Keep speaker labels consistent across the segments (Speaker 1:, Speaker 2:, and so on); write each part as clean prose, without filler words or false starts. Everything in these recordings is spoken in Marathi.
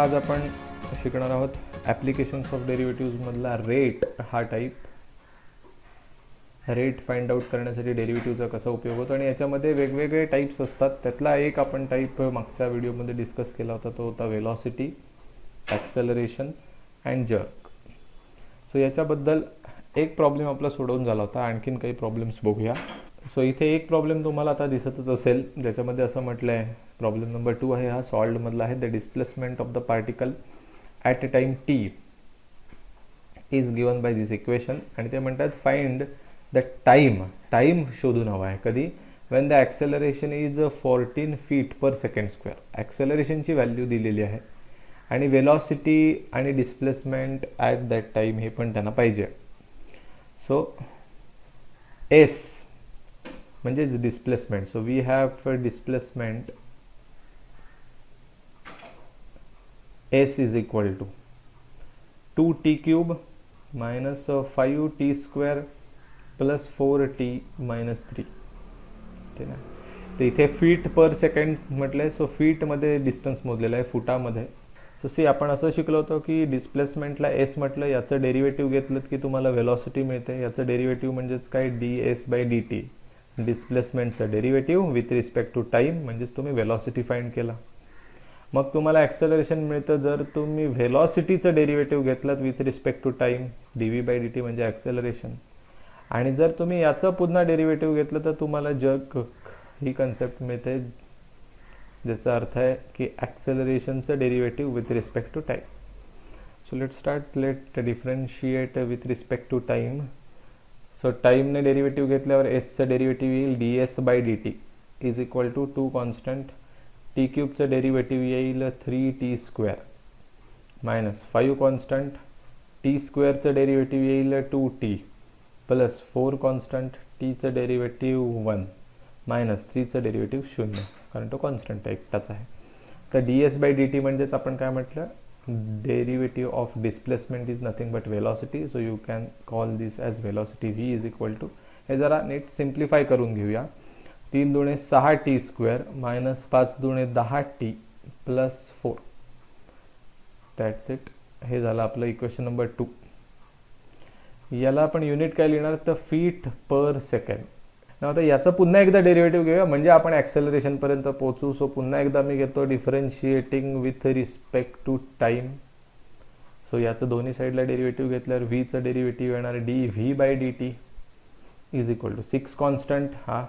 Speaker 1: आज आपण शिकणार आहोत ॲप्लिकेशन्स ऑफ डेरिव्हेटिव्हजमधला रेट हा टाईप. रेट फाइंड आउट करण्यासाठी डेरिव्हेटिव्हचा कसा उपयोग होतो आणि याच्यामध्ये वेगवेगळे टाईप्स असतात. त्यातला एक आपण टाईप मागच्या व्हिडिओमध्ये डिस्कस केला होता, तो होता velocity, acceleration and jerk. So याच्याबद्दल एक प्रॉब्लेम आपला सोडवून झाला होता. आणखीन काही प्रॉब्लेम्स बघूया. सो इथे एक प्रॉब्लेम तुम्हाला आता दिसतच असेल, ज्याच्यामध्ये असं म्हटलं आहे, प्रॉब्लेम नंबर 2 आहे, हा सॉल्व्डमधला आहे. The displacement of the particle at a time T is given by this equation. आणि ते म्हणतात फाइंड द टाईम शोधून हवा आहे. कधी? When the acceleration is 14 feet per second square. ॲक्सेलरेशनची व्हॅल्यू दिलेली आहे आणि वेलॉसिटी आणि डिस्प्लेसमेंट ॲट दॅट टाईम हे पण त्यांना पाहिजे. सो एस म्हणजेच displacement. So we have displacement S is equal to 2t³ minus 5t² plus 4t minus 3. ठीक आहे. तर इथे फीट पर सेकंड म्हटलं आहे. सो फीटमध्ये डिस्टन्स मोजलेलं आहे, फुटामध्ये. सो सी आपण असं शिकलो होतो की डिस्प्लेसमेंटला एस म्हटलं, याचं डेरिव्हेटिव्ह घेतलं की तुम्हाला वेलॉसिटी मिळते. याचं डेरिव्हेटिव्ह म्हणजेच काय? ds/dt. डिस्प्लेसमेंटचं derivative with respect to time म्हणजेच तुम्ही वेलॉसिटी फाइंड केला. मग तुम्हाला ॲक्सेलरेशन मिळतं जर तुम्ही व्हेलॉसिटीचं डेरिव्हेटिव्ह घेतलं with respect to time, dv/dt म्हणजे ॲक्सेलरेशन. आणि जर तुम्ही याचं पुन्हा डेरिव्हेटिव्ह घेतलं तर तुम्हाला जर्क ही कन्सेप्ट मिळते, ज्याचा अर्थ आहे की ॲक्सेलरेशनचं derivative with respect to time. So let start. Let differentiate with respect to time. So टाईमने डेरिव्हेटिव्ह घेतल्यावर एसचं डेरिव्हेटिव्ह येईल ds/dt is equal to 2 constant. t³ derivative येईल 3t² minus 5 constant. t² derivative येईल 2t प्लस 4 कॉन्स्टंट. टीचं डेरिव्हेटिव्ह 1 मायनस 3चं डेरिव्हेटिव्ह 0, कारण तो कॉन्स्टंट आहे, एकटाच आहे. तर ds/dt म्हणजेच आपण काय म्हटलं, derivative of displacement is nothing but velocity. So you can call this as velocity v is equal to, हे जरा नीट सिम्प्लिफाय करून घेऊया. 3 दुणे 6t² मायनस 5 दुणे 10t प्लस 4. That's it. हे झालं आपलं इक्वेशन नंबर 2. याला आपण युनिट काय लिहिणार, तर फीट पर सेकंड. आता याचं पुन्हा एकदा डेरिव्हेटिव्ह घेऊया म्हणजे आपण ॲक्सेलरेशनपर्यंत पोहोचू. सो पुन्हा एकदा मी घेतो differentiating with respect to time. So याचं दोन्ही साईडला डेरिव्हेटिव्ह घेतल्यावर व्हीचं डेरिव्हेटिव्ह येणार dv/dt is equal to 6 constant. हा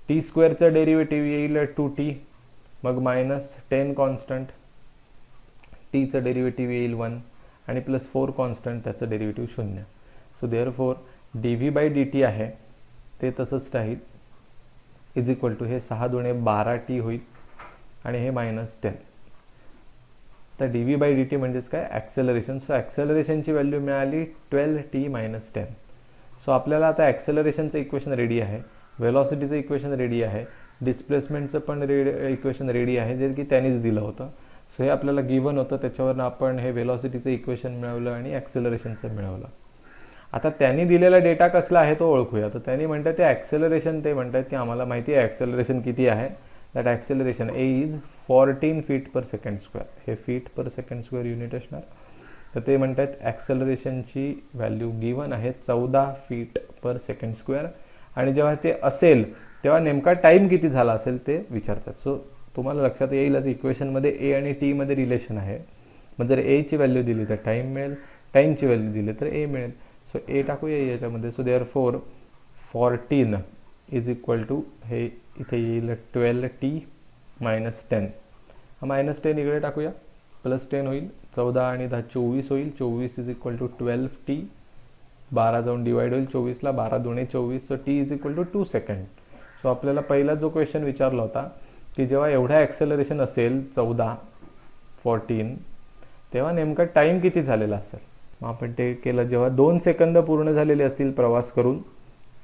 Speaker 1: t² डेरिव्हेटिव्ह येईल 2t, मग मायनस 10 कॉन्स्टंट. टीचं डेरिव्हेटिव्ह येईल 1 आणि प्लस 4 कॉन्स्टंट, त्याचं डेरिव्हेटिव्ह 0. सो देअरफॉर dv/dt आहे ते तसंच राहील इज इक्वल टू, हे 6 दुणे 12t होईल आणि हे मायनस 10. तर dv/dt म्हणजेच काय, ॲक्सेलरेशन. सो ॲक्सेलरेशनची व्हॅल्यू मिळाली 12t - 10. सो आपल्याला आता ॲक्सेलरेशनचं इक्वेशन रेडी आहे, वेलॉसिटीचं इक्वेशन रेडी आहे, डिस्प्लेसमेंटचं पण इक्वेशन रेडी आहे, जे की त्यांनीच दिलं होतं. सो हे आपल्याला गिवन होतं, त्याच्यावरून आपण हे वेलॉसिटीचं इक्वेशन मिळवलं आणि ॲक्सेलरेशनचं मिळवलं. आता त्यांनी दिलेला डेटा कसला आहे तो ओळखूया. तर त्यांनी म्हणतात ते ॲक्सेलरेशन, ते म्हणतात की आम्हाला माहिती आहे ॲक्सेलरेशन किती आहे. That acceleration A is 14 feet per second square. हे फीट पर सेकंड स्क्वेअर युनिट असणार. तर ते म्हणतात ॲक्सेलरेशनची व्हॅल्यू गिवन आहे 14 feet per second square. आणि जेव्हा ते असेल तेव्हा नेमका टाईम किती झाला असेल ते विचारतात. सो तुम्हाला लक्षात येईलच इक्वेशनमध्ये ए आणि टीमध्ये रिलेशन आहे. मग जर एची व्हॅल्यू दिली तर टाईम मिळेल, टाईमची व्हॅल्यू दिली तर ए मिळेल. सो ए टाकूया याच्यामध्ये. So therefore 14 is equal to, हे इथे येईल 12t - 10. मायनस 10 इकडे टाकूया, प्लस 10 होईल, 14 आणि 10 24 होईल. 24 इज इक्वल टू 12t. 12 जाऊन डिवाइड होईल 24ला, 12 दुणे 24. So t is equal to 2 second. So आपल्याला पहिला जो क्वेश्चन विचारला होता की जेव्हा एवढं ॲक्सेलरेशन असेल 14 तेव्हा नेमका टाईम किती झालेला असेल. मग आपण ते केलं, जेव्हा 2 सेकंद पूर्ण झालेले असतील प्रवास करून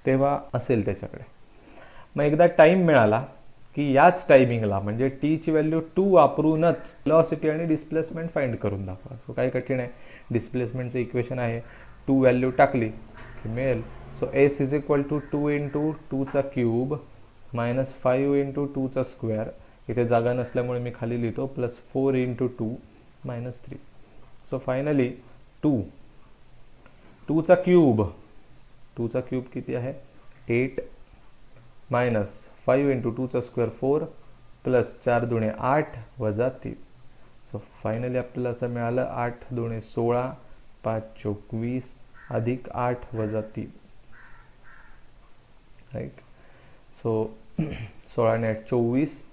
Speaker 1: तेव्हा असेल त्याच्याकडे. मग एकदा टाईम मिळाला की याच टायमिंगला म्हणजे टीची व्हॅल्यू 2 वापरूनच वेलॉसिटी आणि डिस्प्लेसमेंट फाइंड करून दाखवा. सो काय कठीण आहे, डिस्प्लेसमेंटचं इक्वेशन आहे, 2 व्हॅल्यू टाकली की मिळेल. So S is equal to 2 × 2³ minus 5 × 2² इथे जागा नसल्यामुळे मी खाली लिहितो, प्लस 4 × 2 -3. सो फायनली 2 चा क्यूब, 2 चा क्यूब किती आहे 8 मायनस 5 इंटू 2 चा स्क्वेअर 4 प्लस 4 दुणे 8 वजा 3. सो फायनली आपल्याला असं मिळालं 8 दुणे 16 5 चोक 20 अधिक 8 वजा 3. राईट. सो 16 ने 8 24,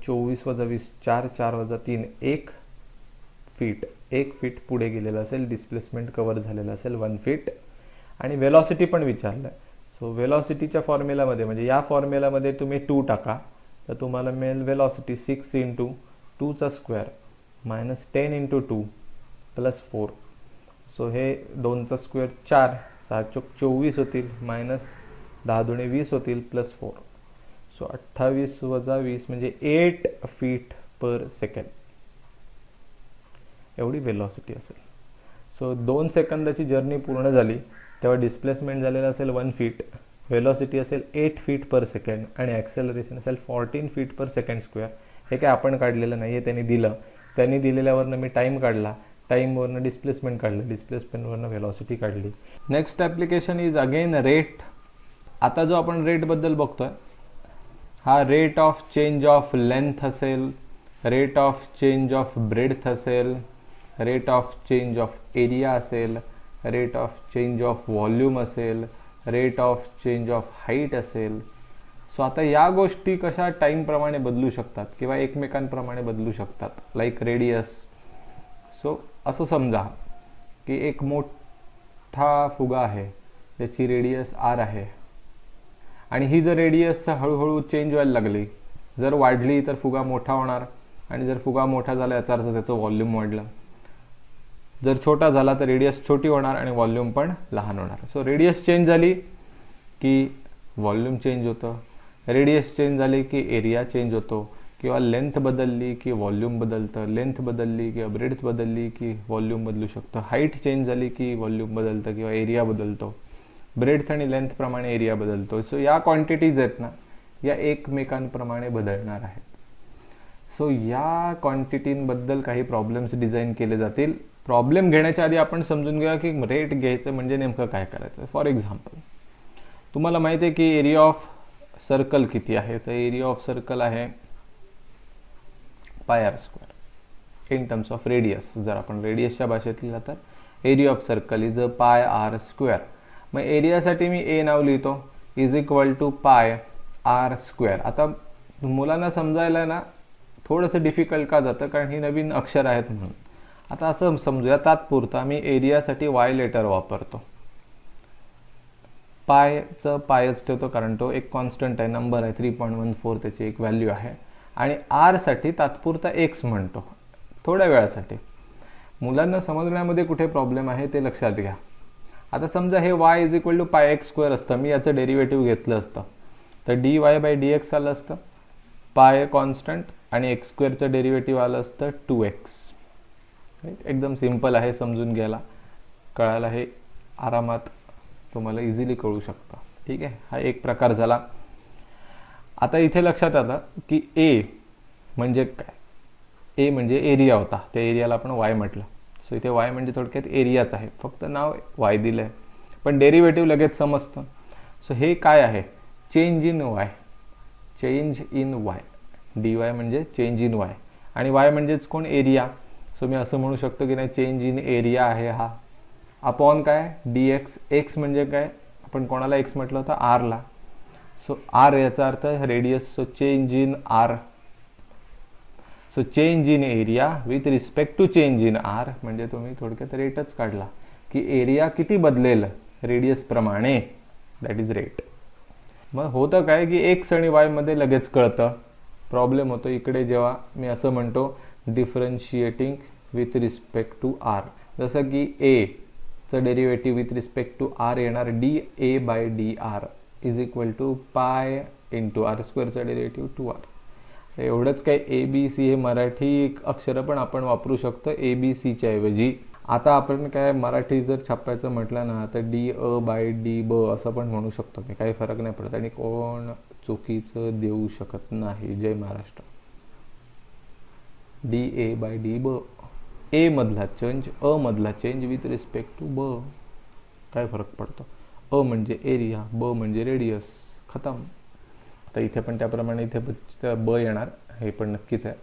Speaker 1: 24 वजा 20 4, 4 वजा 3 1 फीट, 1 फीट पुढे गेलेलं असेल, डिस्प्लेसमेंट कव्हर झालेलं असेल 1 फीट. आणि वेलॉसिटी पण विचारलं. सो वेलॉसिटीच्या फॉर्म्युलामध्ये म्हणजे या फॉर्म्युलामध्ये तुम्ही 2 टाका तर तुम्हाला मिळेल वेलॉसिटी 6 इंटू 2 चा square minus 10 into 2 plus 4. So हे 2 चा स्क्वेअर 4, 6 चोक 24 होतील मायनस 10 दुणे 20 होतील प्लस 4. सो 28 वजा 20 म्हणजे 8 फीट पर सेकंड एवढी वेलॉसिटी असेल. सो 2 सेकंदाची जर्नी पूर्ण झाली तेव्हा डिस्प्लेसमेंट झालेलं असेल 1 फीट, वेलॉसिटी असेल 8 फीट पर सेकंड आणि ॲक्सेलरेशन असेल 14 फीट पर सेकंड स्क्वेअर. हे काय आपण काढलेलं नाही आहे, त्यांनी दिलं. त्यांनी दिलेल्यावरनं मी टाईम काढला, टाईमवरनं डिस्प्लेसमेंट काढलं, डिस्प्लेसमेंटवरनं वेलॉसिटी काढली. Next application is again rate. आता जो आपण रेटबद्दल बघतोय हा rate of change of length असेल, rate of change of breadth असेल, rate of change of area असेल, rate of change of volume असेल, rate of change of height असेल. सो आता या गोष्टी कशा टाईमप्रमाणे बदलू शकतात किंवा एकमेकांप्रमाणे बदलू शकतात, लाईक रेडियस. सो असं समजा की एक मोठा फुगा आहे ज्याची रेडियस r आहे आणि ही जर रेडियस हळूहळू चेंज व्हायला लागली, जर वाढली तर फुगा मोठा होणार आणि जर फुगा मोठा झाला याचा अर्थ त्याचं व्हॉल्यूम वाढलं. जर छोटा झाला तर रेडियस छोटी होणार आणि व्हॉल्यूम पण लहान होणार. सो रेडियस चेंज झाली की व्हॉल्यूम चेंज होतं, रेडियस चेंज झाली की एरिया चेंज होतो, किंवा लेंथ बदलली की व्हॉल्यूम बदलतं, लेंथ बदलली किंवा ब्रेड्थ बदलली की व्हॉल्यूम बदलू शकतं, हाईट चेंज झाली की व्हॉल्यूम बदलतं किंवा एरिया बदलतो, ब्रेड्थ आणि लेंथ प्रमाणे एरिया बदलतो. सो या क्वांटिटीज आहेत ना या एकमेकांप्रमाणे बदलणार आहेत. सो या क्वांटिटींबद्दल काही प्रॉब्लेम्स डिझाईन केले जातील. प्रॉब्लेम घेण्याच्या आधी आपण समजून घ्या की रेट घ्यायचं म्हणजे नेमकं काय करायचं. फॉर एक्झाम्पल तुम्हाला माहिती आहे की एरिया ऑफ सर्कल किती आहे, तर एरिया ऑफ सर्कल आहे पाय r square in terms of radius. जर आपण रेडियसच्या भाषेत लिहिला तर area of circle is a पाय r स्क्वेअर. मग एरियासाठी मी a नाव लिहितो इज इक्वल टू पाय r स्क्वेअर. आता मुलांना समजायला ना थोडंसं डिफिकल्ट का जातं कारण ही नवीन अक्षर आहेत म्हणून. आता असं समजूया तात्पुरता मी एरियासाठी y लेटर वापरतो, पायचं पायच ठेवतो कारण तो एक कॉन्स्टंट आहे, नंबर आहे 3.14 त्याची एक व्हॅल्यू आहे. आणि r साठी तात्पुरता x म्हणतो थोड्या वेळासाठी. मुलांना समजण्यामध्ये कुठे प्रॉब्लेम आहे ते लक्षात घ्या. आता समजा हे y इज इक्वल टू पाय x स्क्वेअर असतं, मी याचं डेरिव्हेटिव्ह घेतलं असतं तर dy बाय dx आलं असतं, पाय कॉन्स्टंट आणि x स्क्वेअरचं डेरिव्हेटिव्ह आलं असतं 2x. एकदम सिंपल आहे समजून घ्यायला, कळायला हे आरामात तुम्हाला इझिली कळू शकतं. ठीक आहे, हा एक प्रकार झाला. आता इथे लक्षात आलं की ए म्हणजे काय, ए म्हणजे एरिया होता, त्या एरियाला आपण y म्हटलं. सो इथे y म्हणजे थोडक्यात एरियाच आहे, फक्त नाव y दिलं आहे पण डेरिव्हेटिव्ह लगेच समजतं. सो हे काय आहे change in y, change in y, dy म्हणजे चेंज इन y आणि y म्हणजेच कोण एरिया. सो मी असं म्हणू शकतो की नाही चेंज इन एरिया आहे हा अपॉन काय dx. x म्हणजे काय आपण कोणाला x म्हटलं होतं r ला. सो r याचा अर्थ radius. So change in r. So change in area with respect to change in r म्हणजे तुम्ही थोडक्यात रेटच काढला की एरिया किती बदलेल रेडियस प्रमाणे, दॅट इज रेट. मग होतं काय की x आणि y मध्ये लगेच कळतं. प्रॉब्लेम होतो इकडे जेव्हा मी असं म्हणतो differentiating with respect to r. जसं की a चं derivative with respect to r येणार dA by dr is equal to pi into r स्क्वेअरचं डेरिव्हेटिव्ह 2r. एवढंच काय ABC हे मराठी अक्षरं पण आपण वापरू शकतो ABCच्या ऐवजी. आता आपण काय मराठी जर छापायचं म्हटलं ना तर DA बाय DB असं पण म्हणू शकतो मी, काही फरक नाही पडत आणि कोण चुकीचं देऊ शकत नाही. जय महाराष्ट्र. DA बाय DB ए मधला चेंज अ मधला चेंज विथ रिस्पेक्ट टू ब, काय फरक पडतो? अ म्हणजे एरिया, ब म्हणजे रेडियस, खतम. तर इथे पण त्याप्रमाणे इथे ब येणार, हे पण नक्कीच आहे.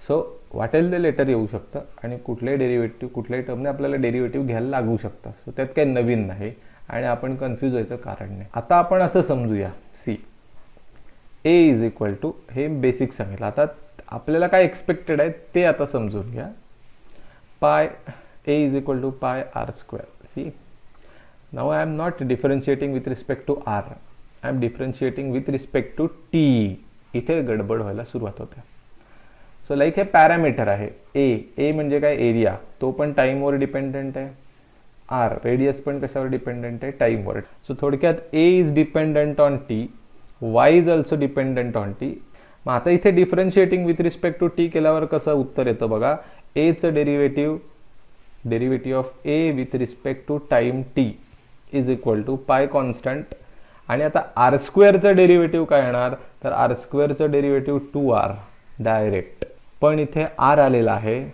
Speaker 1: सो वाटेल ते लेटर येऊ शकतं आणि कुठल्याही डेरिव्हेटिव्ह कुठल्याही टर्मने आपल्याला डेरिव्हेटिव्ह घ्यायला लागू शकतं. सो त्यात काही नवीन नाही आणि आपण कन्फ्यूज व्हायचं कारण नाही. आता आपण असं समजूया, see A is equal to, हे बेसिक सांगितलं. आता आपल्याला काय एक्सपेक्टेड आहे ते आता समजून घ्या. Pi A is equal to pi R square. See now I am not differentiating with respect to R, I am differentiating with respect to T. इथे गडबड व्हायला सुरुवात होते. सो लाईक हे पॅरामीटर आहे ए म्हणजे काय? एरिया, तो पण टाईमवर डिपेंडंट आहे. आर रेडियस पण कशावर डिपेंडंट आहे? टाईमवर. सो थोडक्यात A is dependent on T, Y is also dependent on T. मग आता इथे differentiating with respect to T केल्यावर कसं उत्तर येतं बघा. एचं derivative of A with respect to time T is equal to pi constant. आणि आता आर स्क्वेअरचं डेरिव्हेटिव्ह काय येणार? तर आर स्क्वेअरचं डेरिव्हेटिव्ह 2r डायरेक्ट. पण इथे आर आलेला आहे,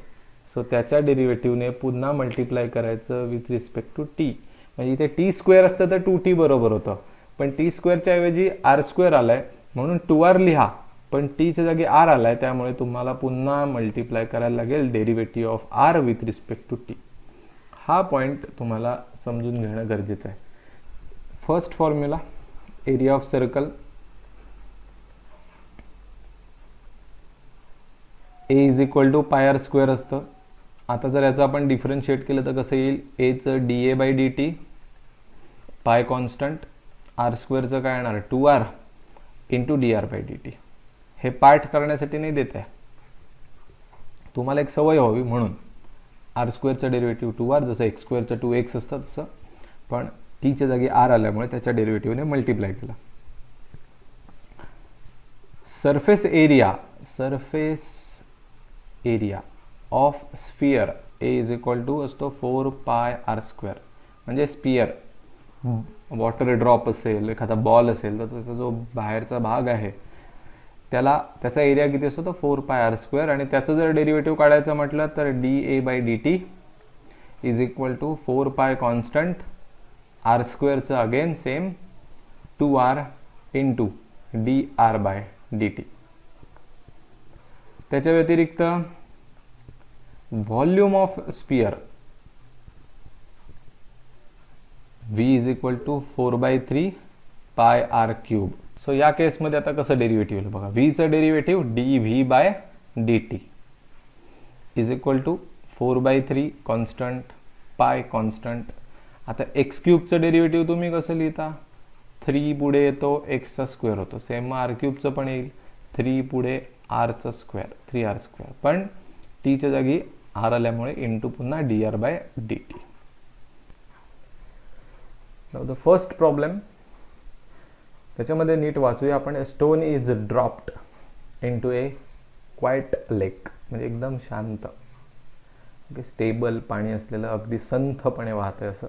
Speaker 1: सो त्याच्या डेरिव्हेटिव्हने पुन्हा मल्टिप्लाय करायचं विथ रिस्पेक्ट टू टी. म्हणजे इथे टी स्क्वेअर असतं तर 2t बरोबर होतं, पण टी स्क्वेअरच्या ऐवजी आर स्क्वेअर आलाय म्हणून 2r लिहा, पण टीच्या जागी आर आलाय, त्यामुळे तुम्हाला पुन्हा मल्टिप्लाय करायला लागेल derivative of R with respect to T. हा पॉईंट तुम्हाला समजून घेणं गरजेचं आहे. First formula, area of circle A is equal to pi R square असतं. आता जर याचं आपण डिफरन्शिएट केलं तर कसं येईल? एचं D A by D T, pi constant, R स्क्वेअरचं काय येणार? 2r into D R by D T. हे पार्ट करण्यासाठी नाही देत आहे, तुम्हाला एक सवय व्हावी म्हणून. आर स्क्वेअरचं डेरिव्हेटिव्ह 2r, जसं एक्स स्क्वेअरचं 2x असतं तसं, पण टीच्या जागी आर आल्यामुळे त्याच्या डेरिव्हेटिव्हने मल्टिप्लाय केला. Surface area of sphere A is equal to असतो 4 पाय आर स्क्वेअर. म्हणजे स्फिअर, वॉटर ड्रॉप असेल, एखादा बॉल असेल, तर त्याचा जो बाहेरचा भाग आहे त्याचा एरिया किती असतो? तर 4 पाय आर स्क्वेअर. आणि त्याचं जर डेरिव्हेटिव्ह काढायचं म्हटलं तर D A by D T is equal to 4 pi constant, R स्क्वेअरचं again same 2r into D R by D T. त्याच्या व्यतिरिक्त volume of sphere v is equal to 4/3 pi R cube. So या केसमध्ये आता कसं डेरिव्हेटिव्ह येईल बघा. व्हीचं derivative D V by D T is equal to 4/3 constant, pi constant. आता एक्स क्यूबचं डेरिव्हेटिव्ह तुम्ही कसं लिहिता? 3 पुढे येतो एक्सचा स्क्वेअर होतो. सेम आर क्यूबचं पण येईल, 3 पुढे आरचा स्क्वेअर, 3r स्क्वेअर. पण टीच्या जागी आर आल्यामुळे इंटू पुन्हा D R by D T. Now the first problem, त्याच्यामध्ये नीट वाचूया आपण. A stone is dropped into a quiet lake, म्हणजे एकदम शांत, स्टेबल पाणी असलेलं, अगदी संथपणे वाहतंय असं.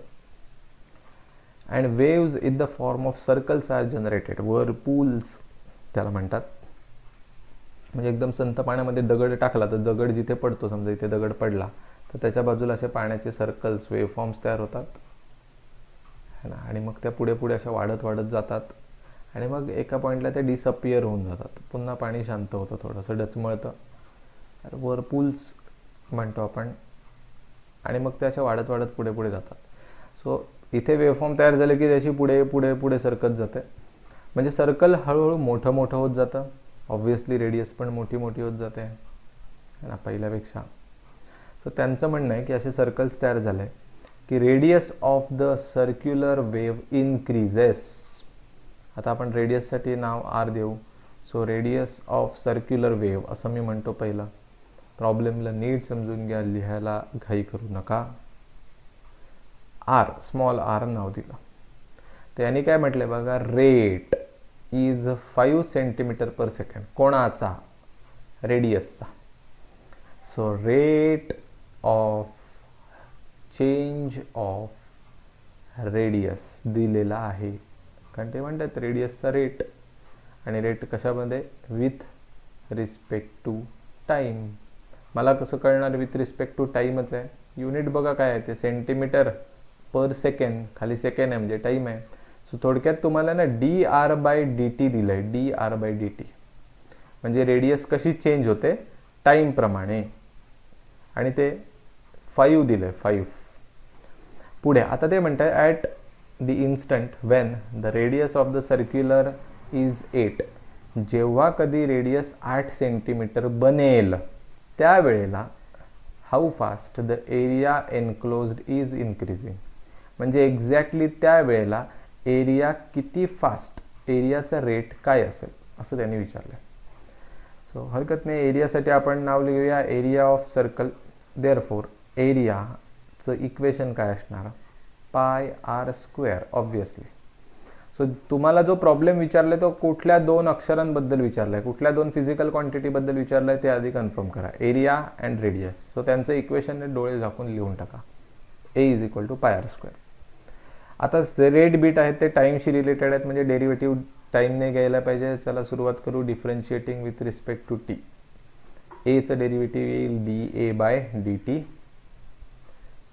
Speaker 1: And waves in the form of circles are generated, whirlpools त्याला म्हणतात. म्हणजे एकदम संथ पाण्यामध्ये दगड टाकला तर दगड जिथे पडतो, समजा इथे दगड पडला तर त्याच्या बाजूला असे पाण्याचे सर्कल्स, वेव फॉर्म्स तयार होतात है ना. आणि मग त्या पुढे पुढे अशा वाढत वाढत जातात आणि मग एका पॉईंटला ते डिसअपियर होऊन जातात. पुन्हा पाणी शांत होतं, थोडंसं डचमळतं, व्हर्लपूल्स म्हणतो आपण. आणि मग ते अशा वाढत वाढत पुढे पुढे जातात. सो इथे वेवफॉर्म तयार झाले की त्याची पुढे पुढे पुढे सरकत जाते. म्हणजे सर्कल हळूहळू मोठं मोठं होत जातं. ऑब्व्हियसली रेडियस पण मोठी मोठी होत जाते ना पहिल्यापेक्षा. सो त्यांचं म्हणणं आहे की असे सर्कल्स तयार झाले की radius of the circular wave increases. आता आपण रेडियससाठी नाव आर देऊ. So radius of circular wave असं मी म्हणतो पहिलं. प्रॉब्लेमला नीट समजून घ्या, लिहायला घाई करू नका. आर, स्मॉल आर नाव दिलं. त्याने काय म्हटलंय बघा, rate is 5 centimetre per second. कोणाचा? रेडियसचा. So rate of change of radius दिलेला आहे, कारण ते म्हणतात रेडियसचा रेट. आणि रेट कशामध्ये? With respect to time. मला कसं कळणार विथ रिस्पेक्ट टू टाईमच आहे. युनिट बघा काय आहे ते, सेंटीमीटर पर सेकंड, खाली सेकंड आहे म्हणजे टाईम आहे. सो थोडक्यात तुम्हाला ना dr/dt दिलं आहे, dr/dt म्हणजे रेडियस कशी चेंज होते टाईमप्रमाणे, आणि ते 5 दिलं आहे, 5. पुढे आता ते म्हणत आहे at the instant Wien the radius of the circular is 8, जेव्हा कधी रेडियस 8 सेंटीमीटर बनेल त्यावेळेला how fast the area enclosed is increasing, म्हणजे एक्झॅक्टली त्यावेळेला एरिया किती फास्ट, एरियाचा रेट काय असेल असं त्यांनी विचारलं. सो हरकत नाही, एरियासाठी आपण नाव लिहूया एरिया ऑफ सर्कल. देअरफॉर एरियाचं इक्वेशन काय असणार, πr², ऑब्व्हियसली. सो तुम्हाला जो प्रॉब्लेम विचारलाय तो कुठल्या 2 अक्षरांबद्दल विचारलाय, कुठल्या 2 फिजिकल क्वांटिटीबद्दल विचारलाय ते आधी कन्फर्म करा, एरिया अँड रेडियस. सो त्यांचं इक्वेशन डोळे झाकून लिहून टाका, A = πr². आता रेट बीट आहेत ते टाईमशी रिलेटेड आहेत, म्हणजे डेरिव्हेटिव्ह टाईमने घ्यायला पाहिजे. चला सुरुवात करू differentiating with respect to T. एचं डेरिव्हेटिव्ह येईल dA/dt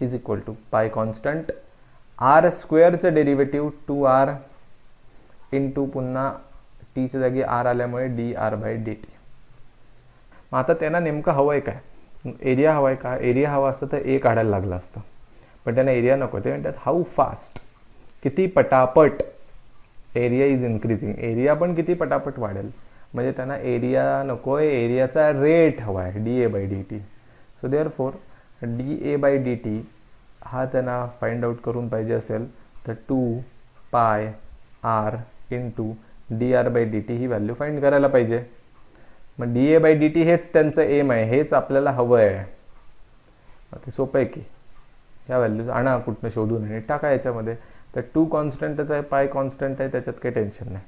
Speaker 1: = पाय constant, r² derivative 2r into पुन्हा टीच्या जागी r आल्यामुळे dr/dt. मग आता त्यांना नेमकं हवं आहे काय, एरिया हवा आहे का, एरिया हवा असतं तर A काढायला लागलं असतं, पण त्यांना एरिया नको. ते म्हणतात हाऊ फास्ट, किती पटापट एरिया इज इन्क्रीजिंग, एरिया पण किती पटापट वाढेल, म्हणजे त्यांना एरिया नको आहे, एरियाचा रेट हवा आहे dA/dt. सो देअरफॉर dA/dt हा त्यांना फाइंड आउट करून पाहिजे असेल तर 2πr इंटू dr/dt ही व्हॅल्यू फाइंड करायला पाहिजे. मग dA/dt हेच त्यांचं एम आहे, हेच आपल्याला हवं आहे. ते सोपं आहे की, ह्या व्हॅल्यूज आणा कुठनं शोधून आणि टाका याच्यामध्ये. तर 2 कॉन्स्टंटच आहे, पाय कॉन्स्टंट आहे, त्याच्यात काही टेन्शन नाही.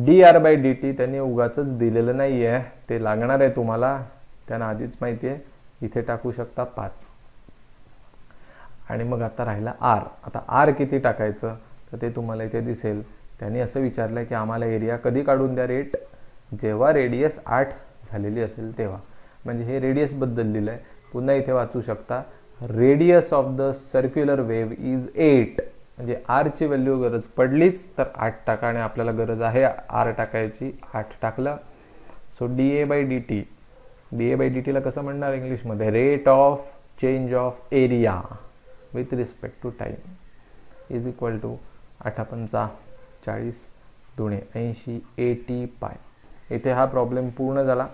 Speaker 1: dr/dt त्यांनी उगाचच दिलेलं नाही आहे, ते लागणार आहे तुम्हाला, त्यांना आधीच माहिती आहे. इथे टाकू शकता 5. आणि मग आता राहिला r. आता r किती टाकायचं तर ते तुम्हाला इथे दिसेल. त्यांनी असं विचारलं की आम्हाला एरिया कधी काढून द्या रेट, जेव्हा रेडियस 8 झालेली असेल तेव्हा, म्हणजे हे रेडियसबद्दल दिलं आहे. पुन्हा इथे वाचू शकता, radius of the circular wave is 8, म्हणजे r ची व्हॅल्यू गरज पडलीच तर 8 टाका, आणि आपल्याला गरज आहे r टाकायची, 8 टाकलं. सो dA/dt ला कसं म्हणणार इंग्लिशमध्ये, rate of change of area with respect to time is equal to 8×5 = 40 × 80 80π. इथे हा प्रॉब्लेम पूर्ण झाला.